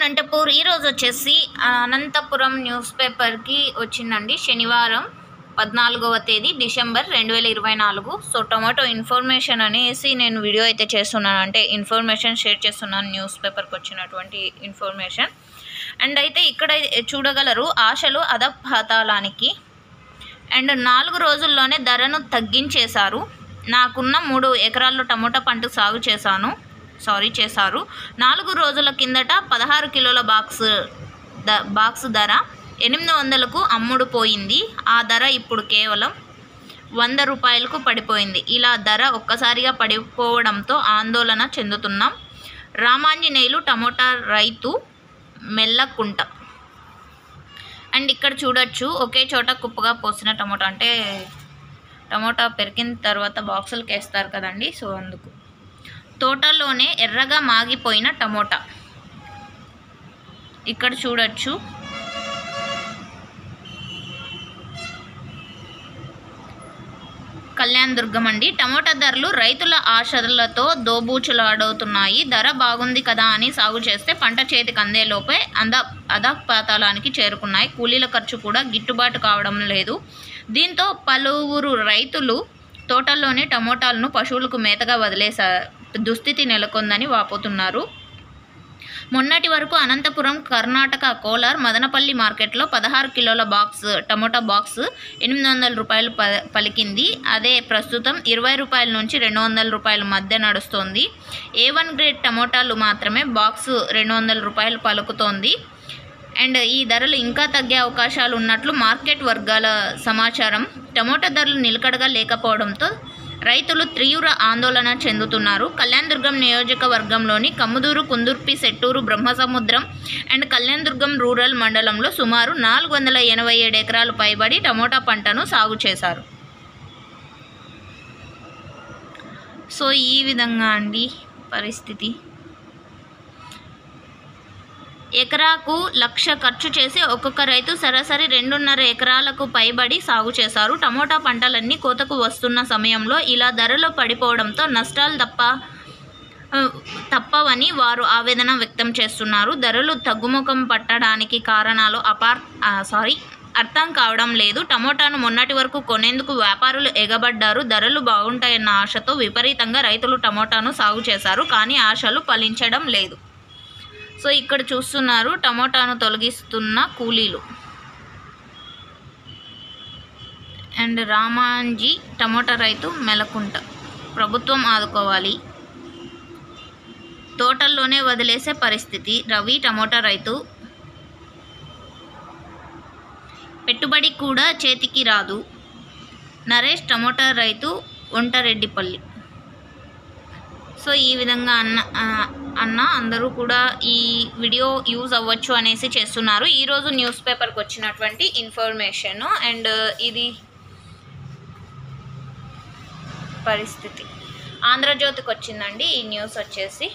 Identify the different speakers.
Speaker 1: అనంతపూర్ ఈరోజు వచ్చేసి అనంతపురం న్యూస్ పేపర్కి వచ్చిందండి. శనివారం 14వ తేదీ డిసెంబర్ 2024. సో టొమాటో ఇన్ఫర్మేషన్ అనేసి నేను వీడియో అయితే చేస్తున్నాను, అంటే ఇన్ఫర్మేషన్ షేర్ చేస్తున్నాను, న్యూస్ పేపర్కి వచ్చినటువంటి ఇన్ఫర్మేషన్. అండ్ అయితే ఇక్కడ చూడగలరు, ఆశలు అధపాతాళానికి. అండ్ 4 రోజుల్లోనే ధరను తగ్గించేశారు. నాకున్న 3 ఎకరాల్లో టమోటా పంట సాగు చేశారు. 4 రోజుల కిందట 16 కిలోల బాక్స్ ధర 800కు అమ్ముడు పోయింది. ఆ ధర ఇప్పుడు కేవలం 100 రూపాయలకు పడిపోయింది. ఇలా ధర ఒక్కసారిగా పడిపోవడంతో ఆందోళన చెందుతున్నాం. రామాంజనేయులు టమోటా రైతు మెల్లకుంట. అండ్ ఇక్కడ చూడొచ్చు, ఒకే చోట కుప్పగా పోసిన టమోటా, అంటే టమోటా పెరిగిన తర్వాత బాక్సులకు వేస్తారు కదండి, సో అందుకు. తోటలోనే ఎర్రగా మాగిపోయిన టమోటా ఇక్కడ చూడొచ్చు. కళ్యాణదుర్గం అండి. టమోటా ధరలు రైతుల ఆశలతో దోబూచులాడుతున్నాయి. ధర బాగుంది కదా అని సాగు చేస్తే పంట చేతికి అందేలోపే అధపాతాళానికి చేరుకున్నాయి. కూలీల ఖర్చు కూడా గిట్టుబాటు కావడం లేదు. దీంతో పలువురు రైతులు తోటల్లోని టమోటాలను పశువులకు మేతగా వదిలేసే దుస్థితి నెలకొందని వాపోతున్నారు. మొన్నటి వరకు అనంతపురం, కర్ణాటక, కోలార్, మదనపల్లి మార్కెట్లో 16 కిలోల టమోటా బాక్స్ 800 రూపాయలు పలికింది. అదే ప్రస్తుతం 20 రూపాయల నుంచి 200 రూపాయల మధ్య నడుస్తోంది. A1 గ్రేడ్ టమోటాలు మాత్రమే బాక్సు 200 రూపాయలు పలుకుతోంది. అండ్ ఈ ధరలు ఇంకా తగ్గే అవకాశాలు ఉన్నట్లు మార్కెట్ వర్గాల సమాచారం. టమోటా ధరలు నిలకడగా లేకపోవడంతో రైతులు తీవ్ర ఆందోళన చెందుతున్నారు. కళ్యాణదుర్గం నియోజకవర్గంలోని కమ్ముదూరు, కుందుర్పి, సెట్టూరు, బ్రహ్మసముద్రం అండ్ కళ్యాణదుర్గం రూరల్ మండలంలో సుమారు 487 ఎకరాలు పైబడి టమోటా పంటను సాగు చేశారు. సో ఈ విధంగా అండి పరిస్థితి. ఎకరాకు 1,00,000 ఖర్చు చేసి ఒక్కొక్క రైతు సరాసరి 2.5 ఎకరాలకు పైబడి సాగు చేశారు. టమోటా పంటలన్నీ కోతకు వస్తున్న సమయంలో ఇలా ధరలు పడిపోవడంతో నష్టాలు తప్పవని వారు ఆవేదన వ్యక్తం చేస్తున్నారు. ధరలు తగ్గుముఖం పట్టడానికి కారణాలు అర్థం కావడం లేదు. టమోటాను మొన్నటి వరకు కొనేందుకు వ్యాపారులు ఎగబడ్డారు. ధరలు బాగుంటాయన్న ఆశతో విపరీతంగా రైతులు టమోటాను సాగు చేశారు. కానీ ఆశలు ఫలించడం లేదు. సో ఇక్కడ చూస్తున్నారు, టమోటాను తొలగిస్తున్న కూలీలు. అండ్ రామాంజీ టమోటా రైతు మెల్లకుంట. ప్రభుత్వం ఆదుకోవాలి. తోటల్లోనే వదిలేసే పరిస్థితి. రవి టమోటా రైతు. పెట్టుబడి కూడా చేతికి రాదు. నరేష్ టమోటా రైతు, ఒంటరెడ్డిపల్లి. సో ఈ విధంగా అన్న అందరూ కూడా ఈ వీడియో యూజ్ అవ్వచ్చు అనేసి చేస్తున్నారు. ఈరోజు న్యూస్ పేపర్కి వచ్చినటువంటి ఇన్ఫర్మేషన్. అండ్ ఇది పరిస్థితి. ఆంధ్రజ్యోతికి వచ్చిందండి ఈ న్యూస్ వచ్చేసి.